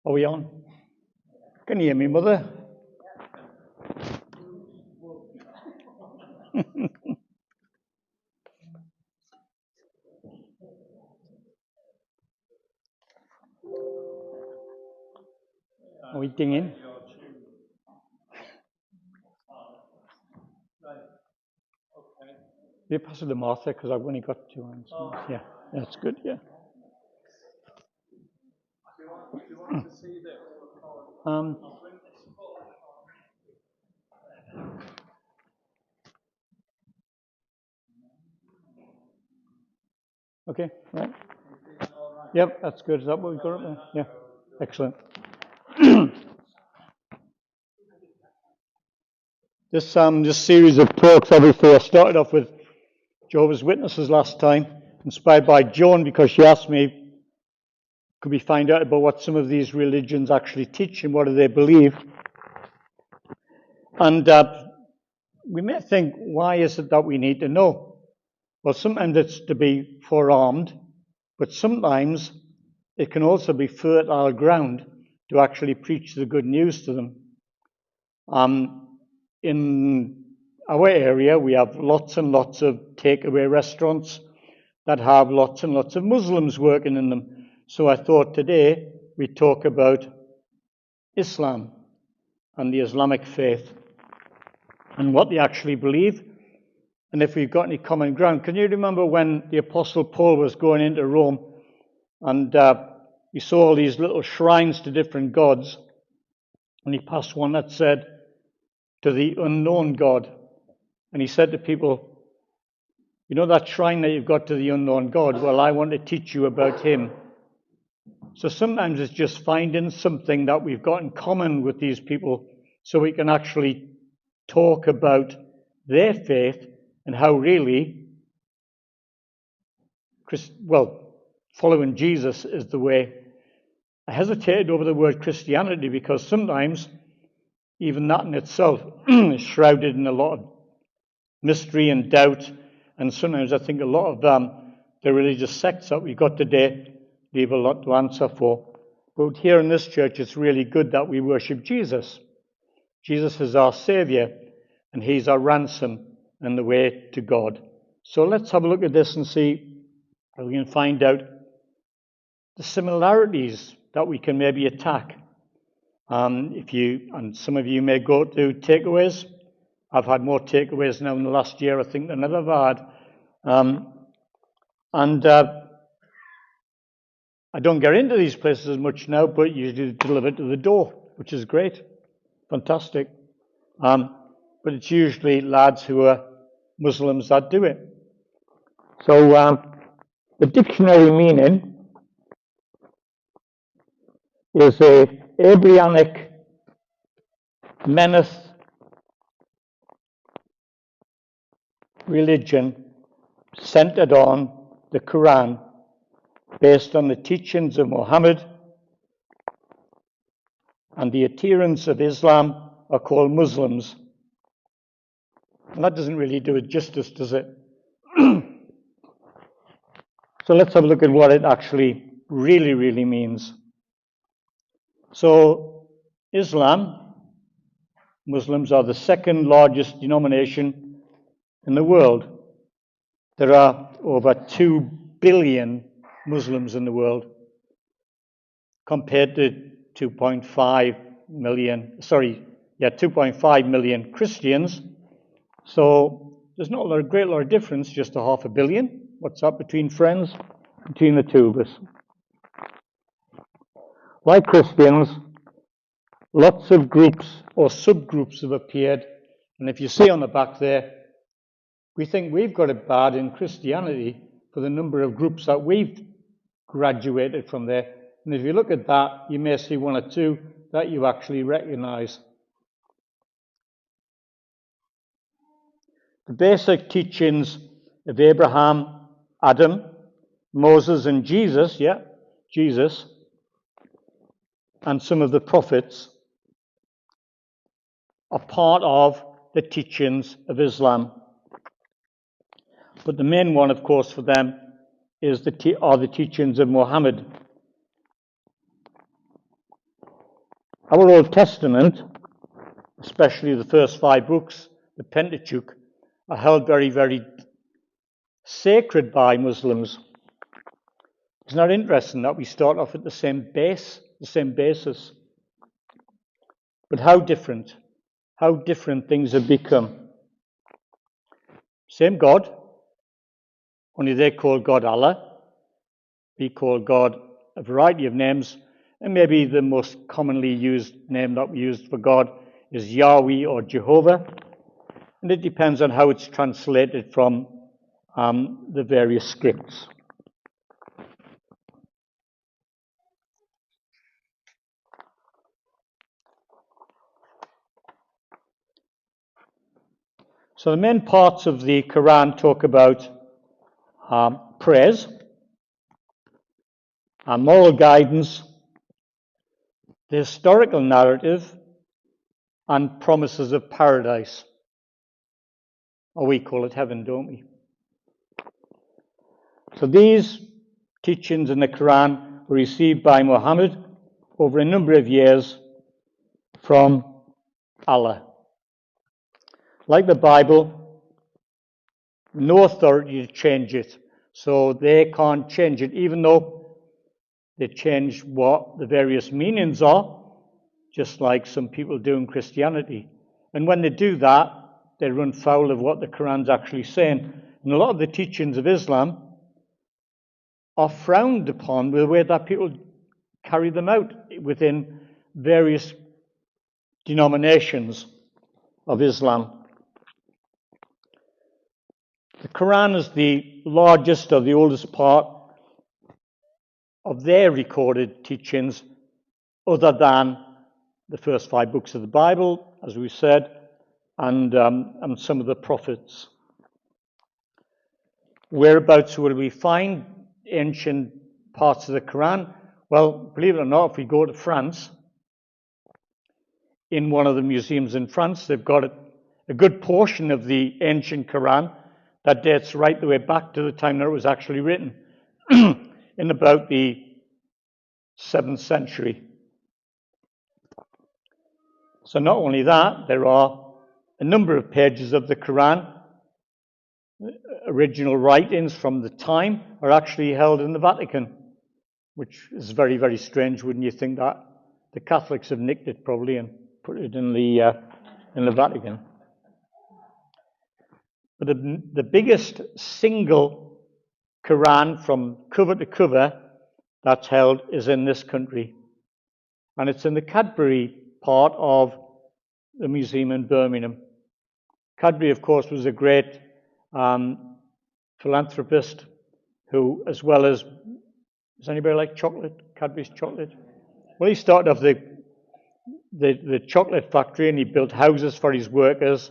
Are we on? Can you hear me, Mother? Are we dinging? You pass it to Martha because I've only got two hands. Yeah, that's good. Yeah. Do you want to see this? Okay. Right. Yep, that's good. Is that what we've got up there? Yeah. Excellent. This series of talks, obviously, I started off with Jehovah's Witnesses last time, inspired by Joan because she asked me, could we find out about what some of these religions actually teach and what do they believe? And we may think, why is it that we need to know? Well, sometimes it's to be forearmed, but sometimes it can also be fertile ground to actually preach the good news to them. In our area, we have lots and lots of takeaway restaurants that have lots and lots of Muslims working in them. So I thought today we'd talk about Islam and the Islamic faith and what they actually believe, and if we've got any common ground. Can you remember when the Apostle Paul was going into Rome and he saw all these little shrines to different gods, and he passed one that said, to the unknown God. And he said to people, you know that shrine that you've got to the unknown God? Well, I want to teach you about him. So sometimes it's just finding something that we've got in common with these people so we can actually talk about their faith and how really, following Jesus is the way. I hesitated over the word Christianity because sometimes even that in itself is shrouded in a lot of mystery and doubt, and sometimes I think a lot of the religious sects that we've got today leave a lot to answer for. But here in this church, it's really good that we worship Jesus. Jesus is our Saviour, and He's our ransom and the way to God. So let's have a look at this and see if we can find out the similarities that we can maybe attack. And some of you may go to takeaways. I've had more takeaways now in the last year, I think, than I've ever had. I don't get into these places as much now, but usually deliver to the door, which is great. Fantastic. But it's usually lads who are Muslims that do it. So the dictionary meaning is a Abrahamic menace religion centered on the Quran, based on the teachings of Muhammad, and the adherents of Islam are called Muslims. And that doesn't really do it justice, does it? So let's have a look at what it actually really means. So Islam, Muslims are the second largest denomination in the world. There are over 2 billion Muslims in the world compared to 2.5 million Christians. So there's not a great lot of difference, just a 500 million. What's up between friends? Between the two of us. Like Christians, lots of groups or subgroups have appeared. And if you see on the back there, we think we've got it bad in Christianity for the number of groups that we've graduated from there. And if you look at that, you may see one or two that you actually recognize. The basic teachings of Abraham, Adam, Moses, and Jesus, and some of the prophets are part of the teachings of Islam. But the main one, of course, for them are the teachings of Muhammad. Our Old Testament, especially the first 5 books, the Pentateuch, are held very, very sacred by Muslims. Isn't that interesting that we start off at the same basis? But how different things have become. Same God, only they call God Allah. We call God a variety of names, and maybe the most commonly used name that we use for God is Yahweh or Jehovah, and it depends on how it's translated from the various scripts. So the main parts of the Quran talk about prayers, moral guidance, the historical narrative, and promises of paradise. Or we call it heaven, don't we? So these teachings in the Quran were received by Muhammad over a number of years from Allah. Like the Bible, no authority to change it. So they can't change it, even though they change what the various meanings are, just like some people do in Christianity. And when they do that, they run foul of what the Quran's actually saying. And a lot of the teachings of Islam are frowned upon with the way that people carry them out within various denominations of Islam. The Quran is the largest or the oldest part of their recorded teachings, other than the first 5 books of the Bible, as we said, and some of the prophets. Whereabouts will we find ancient parts of the Quran? Well, believe it or not, if we go to France, in one of the museums in France, they've got a good portion of the ancient Quran that dates right the way back to the time that it was actually written, in about the 7th century. So not only that, there are a number of pages of the Quran, original writings from the time, are actually held in the Vatican, which is very, very strange. Wouldn't you think that? The Catholics have nicked it probably and put it in the Vatican. But the biggest single Quran from cover to cover that's held is in this country. And it's in the Cadbury part of the museum in Birmingham. Cadbury, of course, was a great philanthropist who, as well as, does anybody like chocolate? Cadbury's chocolate? Well, he started off the chocolate factory and he built houses for his workers,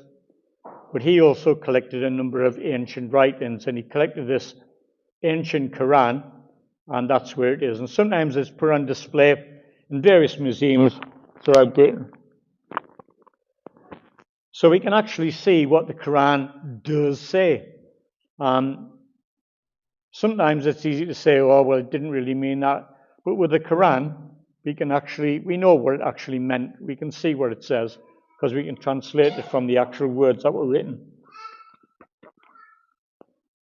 but he also collected a number of ancient writings, and he collected this ancient Quran, and that's where it is. And sometimes it's put on display in various museums throughout Britain. So we can actually see what the Quran does say. Sometimes it's easy to say, oh, well, it didn't really mean that. But with the Quran, we know what it actually meant. We can see what it says, because we can translate it from the actual words that were written.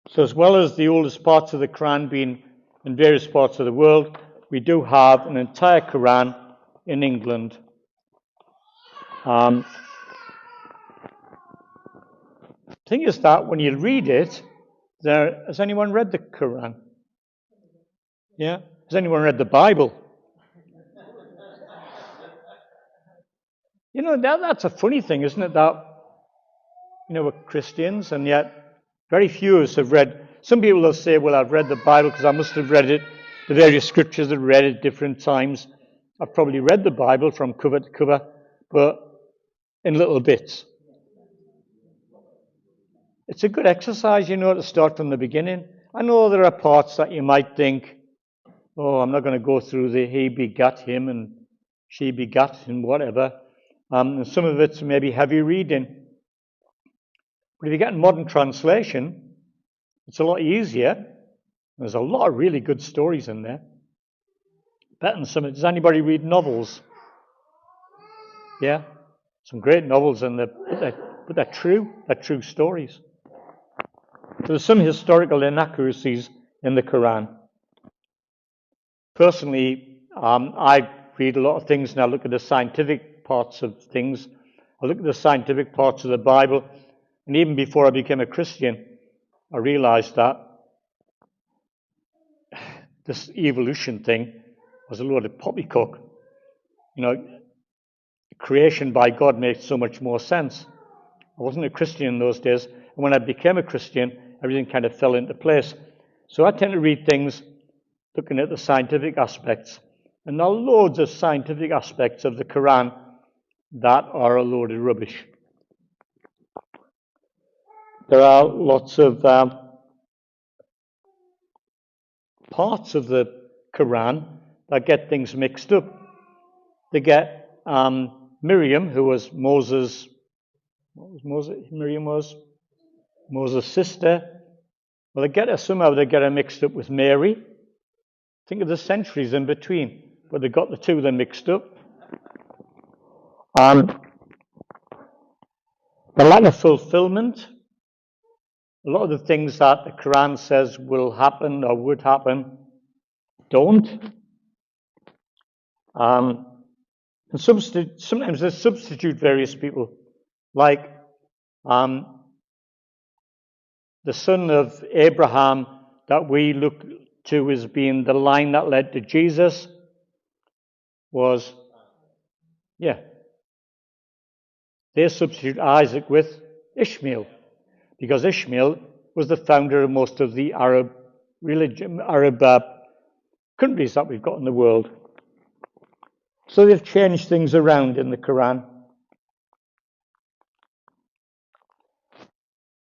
So as well as the oldest parts of the Quran being in various parts of the world, we do have an entire Quran in England. The thing is that when you read it, has anyone read the Quran? Yeah? Has anyone read the Bible? You know, that's a funny thing, isn't it? That, you know, we're Christians, and yet very few of us have read. Some people will say, well, I've read the Bible because I must have read it, the various scriptures I've read at different times. I've probably read the Bible from cover to cover, but in little bits. It's a good exercise, you know, to start from the beginning. I know there are parts that you might think, oh, I'm not going to go through the he begat him and she begat and whatever. And some of it's maybe heavy reading. But if you get a modern translation, it's a lot easier. There's a lot of really good stories in there. Better than some. Does anybody read novels? Yeah, some great novels, and but they're true. They're true stories. There's some historical inaccuracies in the Quran. Personally, I read a lot of things, and I look at the scientific parts of things. I look at the scientific parts of the Bible, and even before I became a Christian, I realized that this evolution thing was a load of poppycock. You know, creation by God makes so much more sense. I wasn't a Christian in those days, and when I became a Christian, everything kind of fell into place. So I tend to read things looking at the scientific aspects, and there are loads of scientific aspects of the Quran that are a load of rubbish. There are lots of parts of the Quran that get things mixed up. They get Miriam, who was Moses. What was Moses? Miriam was Moses' sister. Well, they get her mixed up with Mary. Think of the centuries in between, but they got the two of them mixed up. The lack of fulfillment. A lot of the things that the Quran says will happen or would happen don't. And sometimes they substitute various people, like the son of Abraham that we look to as being the line that led to Jesus was, they substitute Isaac with Ishmael, because Ishmael was the founder of most of the Arab countries that we've got in the world. So they've changed things around in the Quran.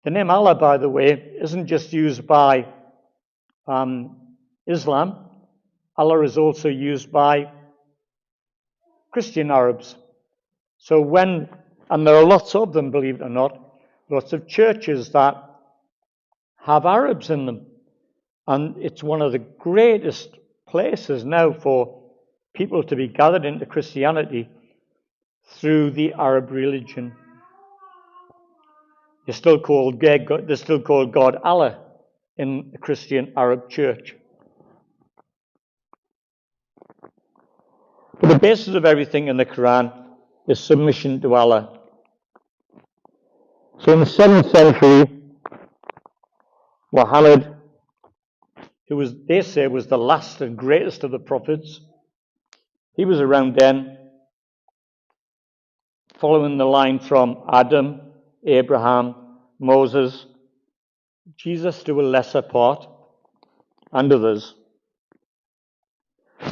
The name Allah, by the way, isn't just used by Islam. Allah is also used by Christian Arabs. So and there are lots of them, believe it or not, lots of churches that have Arabs in them. And it's one of the greatest places now for people to be gathered into Christianity through the Arab religion. They're still called God Allah in the Christian Arab church. But the basis of everything in the Quran is submission to Allah. So in the 7th century, Muhammad, who they say was the last and greatest of the prophets, he was around then, following the line from Adam, Abraham, Moses, Jesus to a lesser part, and others.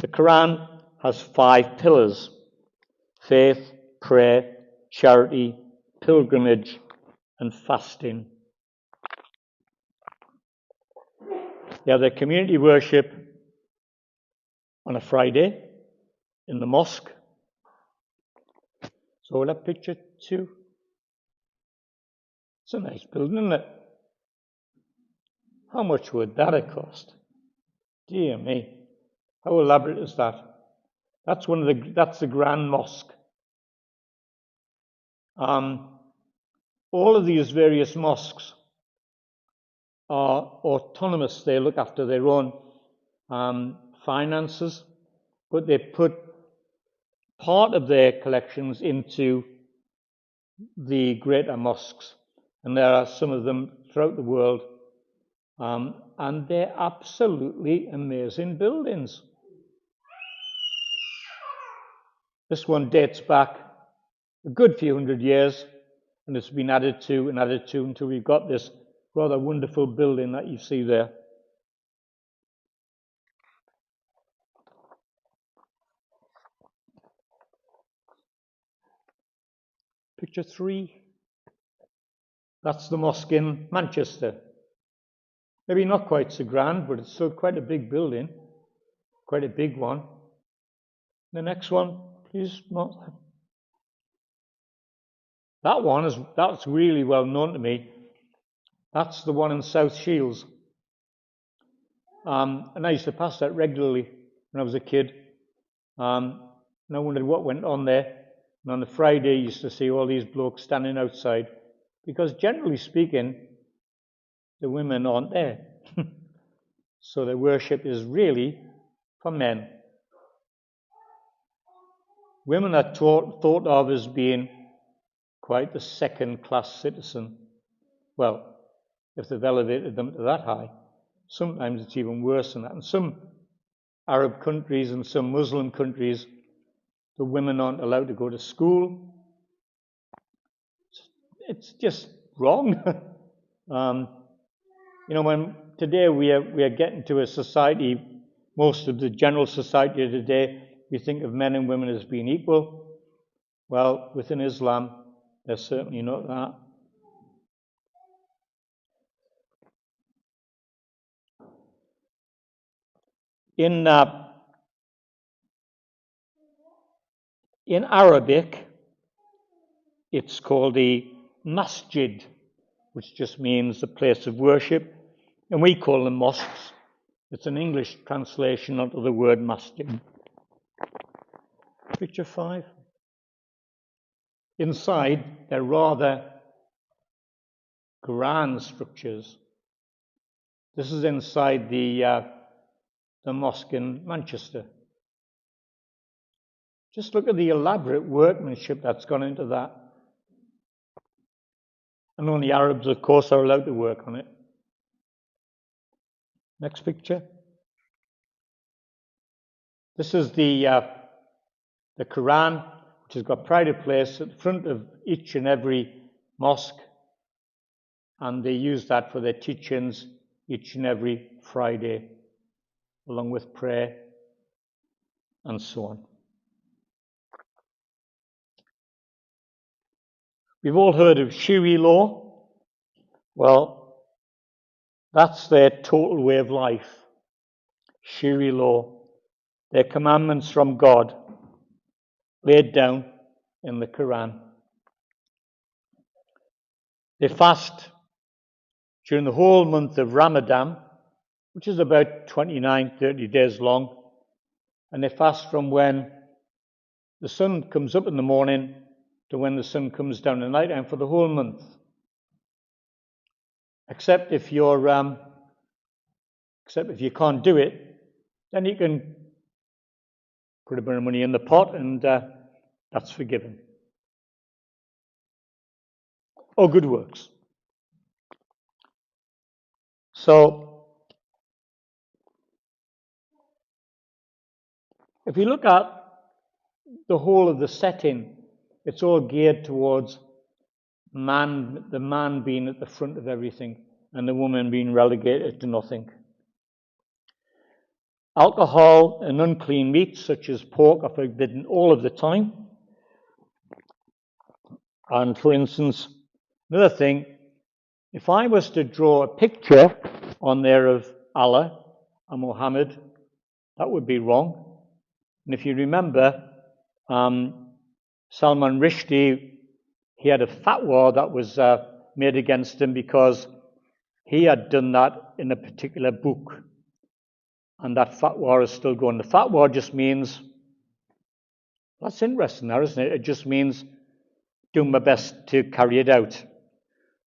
The Quran has 5 pillars: faith, prayer, charity, pilgrimage, and fasting. They have their community worship on a Friday in the mosque. So that picture 2. It's a nice building, isn't it? How much would that have cost? Dear me. How elaborate is that? That's the Grand Mosque. All of these various mosques are autonomous. They look after their own finances, but they put part of their collections into the greater mosques. And there are some of them throughout the world. And they're absolutely amazing buildings. This one dates back a good few hundred years, and it's been added to until we've got this rather wonderful building that you see there. Picture 3. That's the mosque in Manchester. Maybe not quite so grand, but it's still quite a big building, quite a big one. The next one, please. That's really well known to me. That's the one in South Shields. And I used to pass that regularly when I was a kid. And I wondered what went on there. And on the Friday, you used to see all these blokes standing outside, because generally speaking, the women aren't there. So the worship is really for men. Women are thought of as being quite the second-class citizen. Well, if they've elevated them to that high. Sometimes it's even worse than that. In some Arab countries and some Muslim countries, the women aren't allowed to go to school. It's just wrong. When today we are getting to a society, most of the general society today, we think of men and women as being equal. Well, within Islam, they're certainly not that. In Arabic, it's called the masjid, which just means the place of worship, and we call them mosques. It's an English translation of the word masjid. Picture 5. Inside, they're rather grand structures. This is inside the mosque in Manchester. Just look at the elaborate workmanship that's gone into that. And only Arabs, of course, are allowed to work on it. Next picture. This is the Quran, which has got pride of place at the front of each and every mosque. And they use that for their teachings each and every Friday, along with prayer and so on. We've all heard of Sharia law. Well, that's their total way of life. Sharia law, their commandments from God, laid down in the Quran. They fast during the whole month of Ramadan, which is about 29-30 days long, and they fast from when the sun comes up in the morning to when the sun comes down at night, and for the whole month. Except if you can't do it, then you can put a bit of money in the pot, and that's forgiven. Or good works. So, if you look at the whole of the setting, it's all geared towards the man being at the front of everything and the woman being relegated to nothing. Alcohol and unclean meats, such as pork, are forbidden all of the time. And for instance, another thing, if I was to draw a picture on there of Allah and Muhammad, that would be wrong. And if you remember, Salman Rushdie, he had a fatwa that was made against him because he had done that in a particular book. And that fatwa is still going. The fatwa just means, that's interesting now, isn't it? It just means doing my best to carry it out.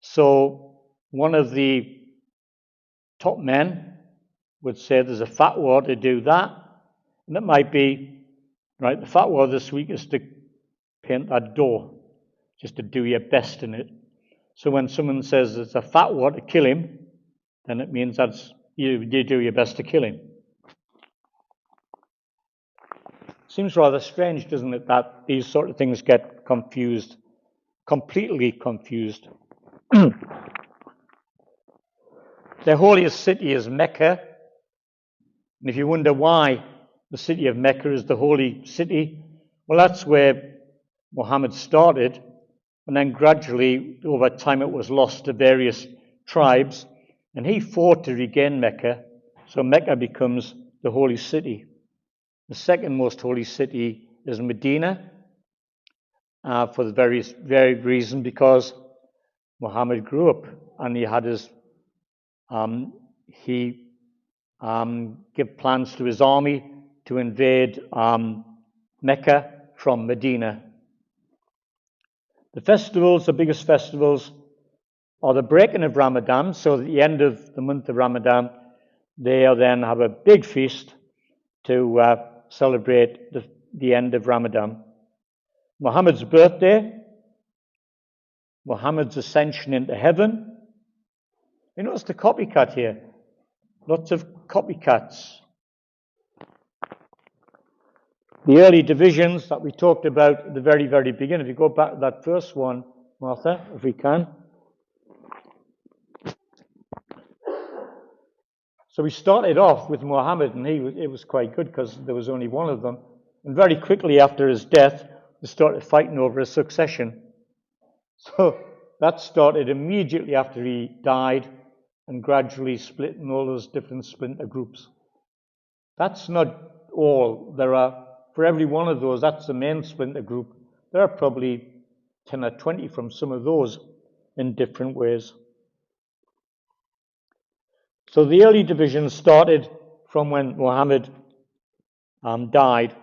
So one of the top men would say there's a fatwa to do that. And it might be, right, the fatwa this week is to paint that door, just to do your best in it. So when someone says it's a fatwa to kill him, then it means that's you do your best to kill him. Seems rather strange, doesn't it, that these sort of things get confused, completely confused. Their holiest city is Mecca. And if you wonder why the city of Mecca is the holy city, well, that's where Muhammad started. And then gradually, over time, it was lost to various tribes. And he fought to regain Mecca. So Mecca becomes the holy city. The second most holy city is Medina, for the very reason because Muhammad grew up and he had give plans to his army to invade Mecca from Medina. The festivals, the biggest festivals, are the breaking of Ramadan. So at the end of the month of Ramadan, they then have a big feast to celebrate the end of Ramadan. Muhammad's birthday, Muhammad's ascension into heaven. You notice the copycat here. Lots of copycats. The early divisions that we talked about at the very, very beginning. If you go back to that first one, Martha, if we can. So we started off with Muhammad, and it was quite good because there was only one of them. And very quickly after his death, they started fighting over his succession. So that started immediately after he died and gradually split in all those different splinter groups. That's not all. There are, for every one of those, that's the main splinter group. There are probably 10 or 20 from some of those in different ways. So the early division started from when Muhammad died.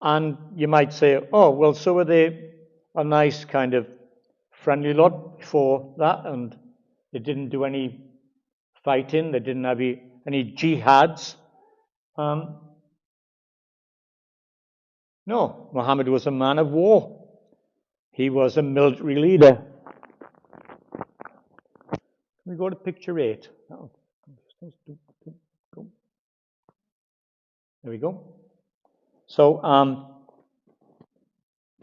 And you might say, oh, well, so were they a nice kind of friendly lot before that, and they didn't do any fighting, they didn't have any jihads. No, Muhammad was a man of war. He was a military leader. Can we go to picture 8? Oh. There we go. So,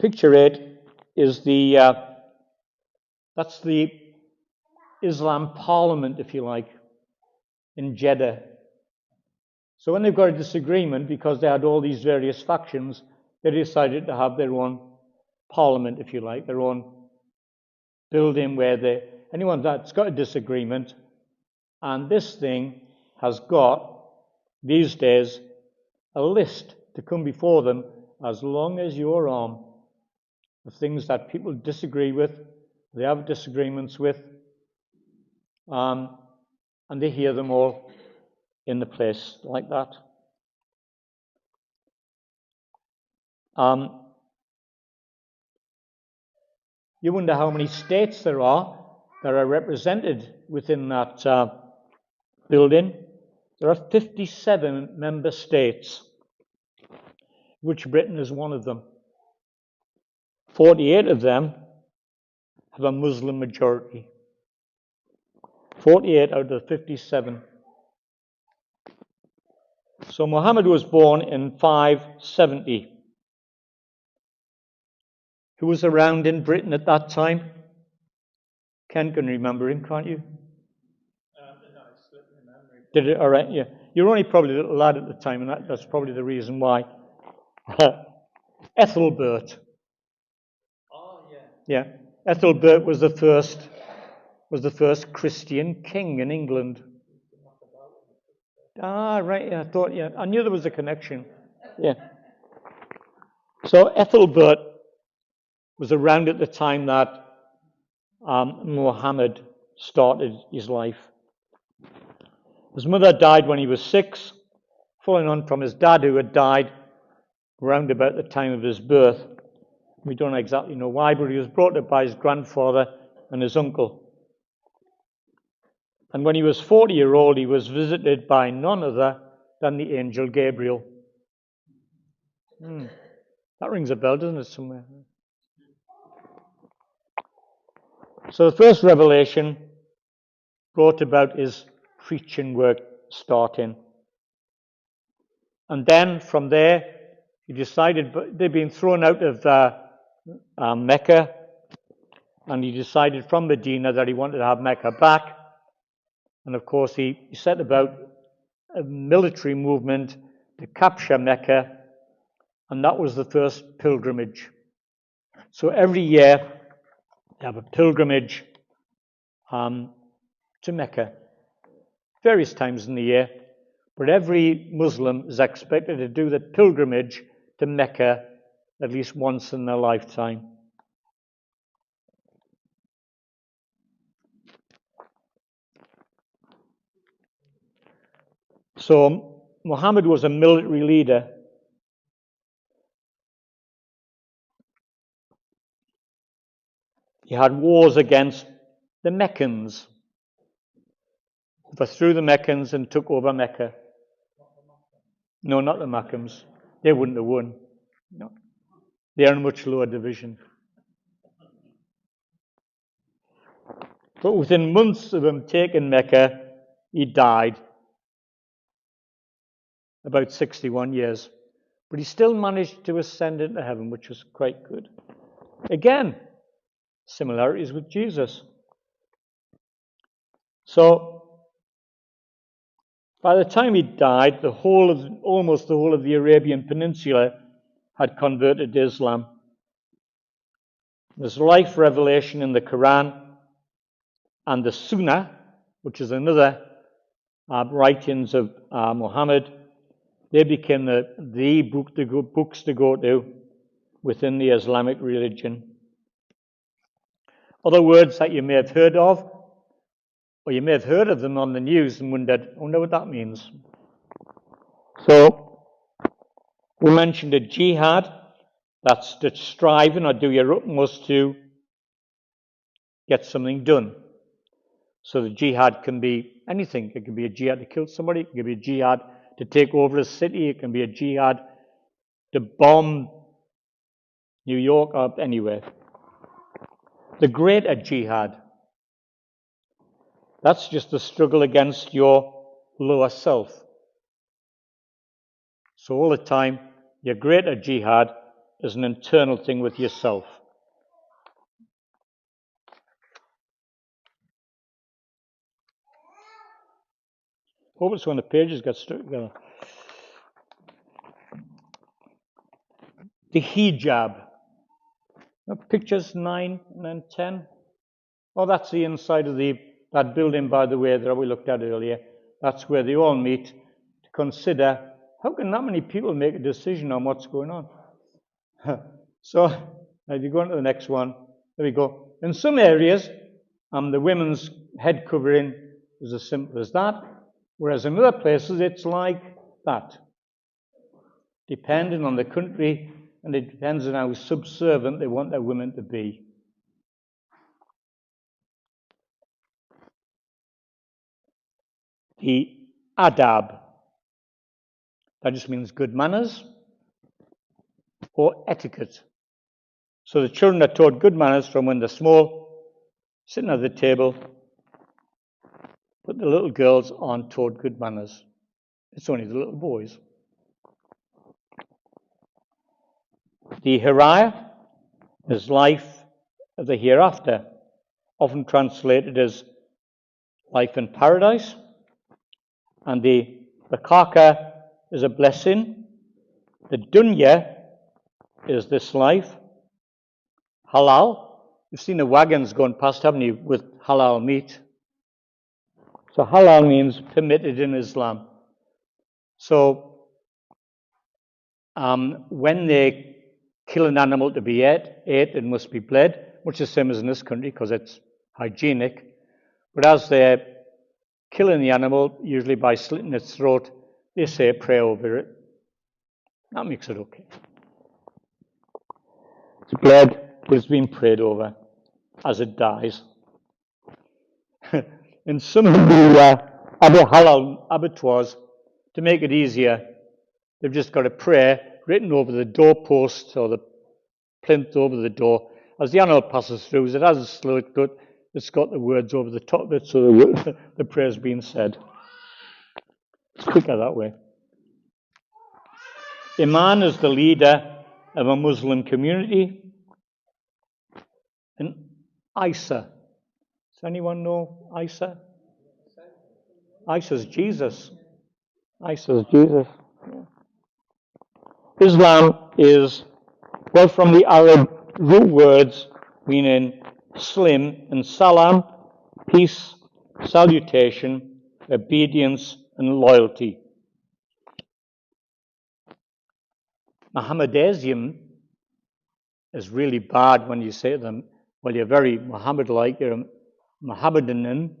picture 8 is that's the Islam Parliament, if you like, in Jeddah. So when they've got a disagreement, because they had all these various factions, they decided to have their own parliament, if you like, their own building where anyone that's got a disagreement, and this thing has got, these days, a list to come before them as long as your arm of things that people disagree with, they have disagreements with, and they hear them all in the place like that. You wonder how many states there are that are represented within that building. There are 57 member states, which Britain is one of them. 48 of them have a Muslim majority. 48 out of 57. So Muhammad was born in 570. Who was around in Britain at that time? Ken can remember him, can't you? No, it's slipped my memory. Did it? All right, yeah. You're only probably a little lad at the time, and that's probably the reason why. Ethelbert. Oh, yeah. Yeah, Ethelbert was the first Christian king in England. Ah, right. Yeah, I knew there was a connection. Yeah. So Ethelbert was around at the time that Muhammad started his life. His mother died when he was 6, following on from his dad, who had died around about the time of his birth. We don't exactly know why, but he was brought up by his grandfather and his uncle. And when he was 40-year-old, he was visited by none other than the angel Gabriel. That rings a bell, doesn't it, somewhere? So the first revelation brought about his preaching work starting. And then from there, he decided, but they'd been thrown out of Mecca, and he decided from Medina that he wanted to have Mecca back. And of course, he set about a military movement to capture Mecca, and that was the first pilgrimage. So every year, they have a pilgrimage to Mecca, various times in the year, but every Muslim is expected to do the pilgrimage to Mecca at least once in their lifetime. So Muhammad was a military leader. He had wars against the Meccans, overthrew the Meccans and took over Mecca. No, not the Meccans. They wouldn't have won. No. They are in a much lower division. But within months of him taking Mecca, he died, about 61 years. But he still managed to ascend into heaven, which was quite good. Again, similarities with Jesus. So, by the time he died, almost the whole of the Arabian Peninsula had converted to Islam. There's life revelation in the Quran and the Sunnah, which is another writings of Muhammad. They became the books to go to within the Islamic religion. Other words that you may have heard of, or you may have heard of them on the news and wondered, I wonder what that means. So, we mentioned a jihad, that's to striving or do your utmost to get something done. So the jihad can be anything. It can be a jihad to kill somebody, it can be a jihad to take over a city, it can be a jihad to bomb New York or anywhere. The greater jihad, that's just the struggle against your lower self. So all the time, your greater jihad is an internal thing with yourself. Hope it's when the pages get stuck together. The hijab. Pictures 9 and 10. Oh, that's the inside of that building, by the way, that we looked at earlier. That's where they all meet to consider, how can that many people make a decision on what's going on? So, if you go on to the next one, there we go. In some areas, the women's head covering is as simple as that, whereas in other places it's like that. Depending on the country, and it depends on how subservient they want their women to be. The adab, that just means good manners or etiquette. So the children are taught good manners from when they're small, sitting at the table, but the little girls aren't taught good manners. It's only the little boys. The Hiraya is life of the hereafter, often translated as life in paradise. And the Bakaka is a blessing. The Dunya is this life. Halal. You've seen the wagons going past, haven't you, with halal meat. So halal means permitted in Islam. So when they kill an animal to be ate, it must be bled, much the same as in this country because it's hygienic. But as they're killing the animal, usually by slitting its throat, they say a prayer over it. That makes it okay. It's bled, but it's been prayed over as it dies. In some of the halal abattoirs, to make it easier, they've just got a prayer written over the doorpost or the plinth over the door. As the animal passes through, as it has a slit cut, it's got the words over the top of it, so the prayer's being said. It's quicker that way. Iman is the leader of a Muslim community. And Isa. Does anyone know Isa? Isa's Jesus. Isa's Jesus. Islam is, well, from the Arab root words meaning slim and salam, peace, salutation, obedience, and loyalty. Mohammedanism is really bad when you say to them, well, you're very Muhammad-like, you're a Mohammedan.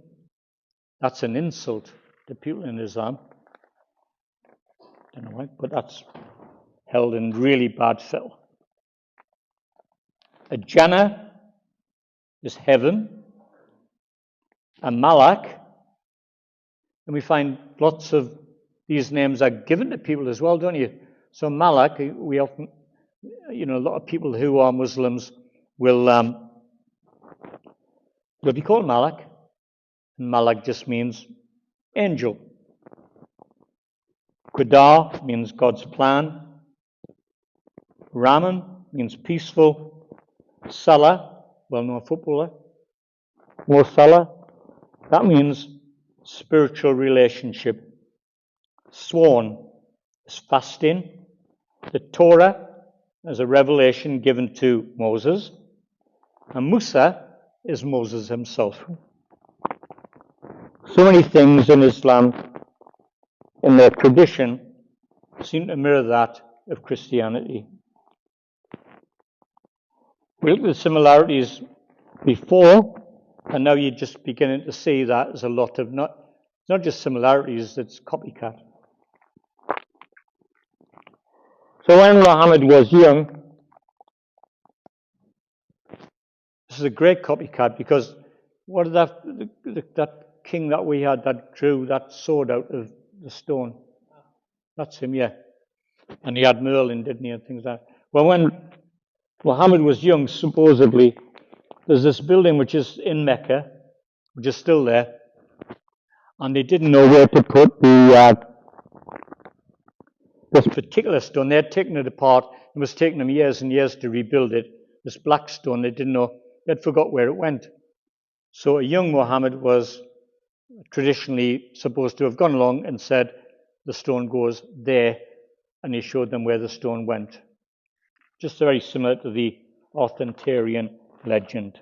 That's an insult to people in Islam. Don't know why, but that's held in really bad feel. A Jannah is heaven, and Malak, and we find lots of these names are given to people as well, don't you? So Malak, we often, a lot of people who are Muslims will be called Malak, and Malak just means angel. Qadar means God's plan. Rahman means peaceful. Salah, well-known footballer. Mo Salah, that means spiritual relationship. Sworn is fasting. The Torah is a revelation given to Moses. And Musa is Moses himself. So many things in Islam, in their tradition, seem to mirror that of Christianity. We looked at the similarities before, and now you're just beginning to see that there's a lot of not just similarities, it's copycat. So when Muhammad was young, this is a great copycat because what did that king that we had that drew that sword out of the stone? That's him, yeah. And he had Merlin, didn't he, and things like that. Well, when Muhammad was young, supposedly, there's this building which is in Mecca, which is still there, and they didn't know where to put this particular stone. They had taken it apart. It was taking them years and years to rebuild it. This black stone, they didn't know. They'd forgot where it went. So a young Muhammad was traditionally supposed to have gone along and said, the stone goes there, and he showed them where the stone went. Just very similar to the Arthurian legend.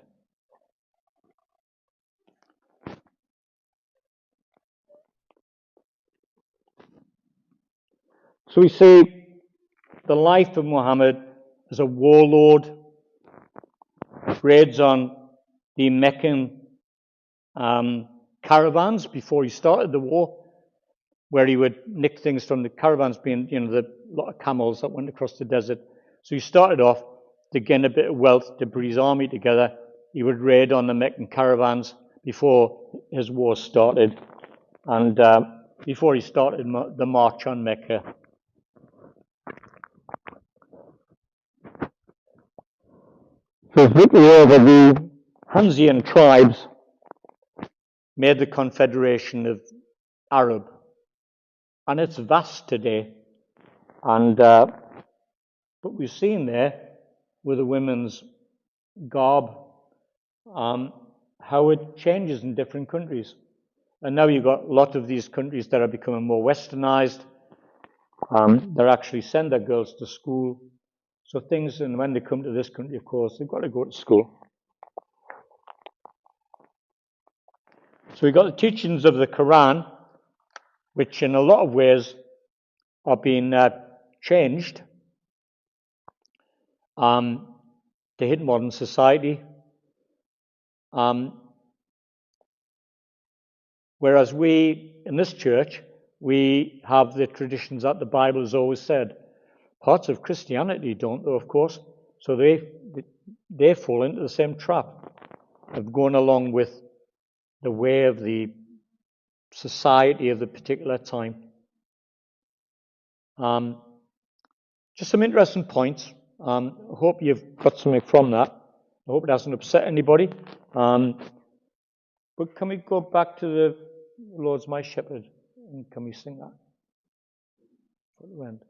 So we see the life of Muhammad as a warlord, raids on the Meccan caravans before he started the war, where he would nick things from the caravans, being the lot of camels that went across the desert. So he started off to gain a bit of wealth to put his army together. He would raid on the Meccan caravans before his war started, and before he started the march on Mecca. So victory over the Hanzian tribes made the Confederation of Arab, and it's vast today. And but we've seen there with the women's garb how it changes in different countries. And now you've got a lot of these countries that are becoming more westernized. They actually send their girls to school. So things, and when they come to this country, of course, they've got to go to school. So we've got the teachings of the Quran, which in a lot of ways are being changed to hit modern society. Whereas we, in this church, we have the traditions that the Bible has always said. Parts of Christianity don't, though, of course. So they fall into the same trap of going along with the way of the society of the particular time. Just some interesting points. I hope you've got something from that. I hope it hasn't upset anybody. But can we go back to the Lord's my shepherd, and can we sing that at the end?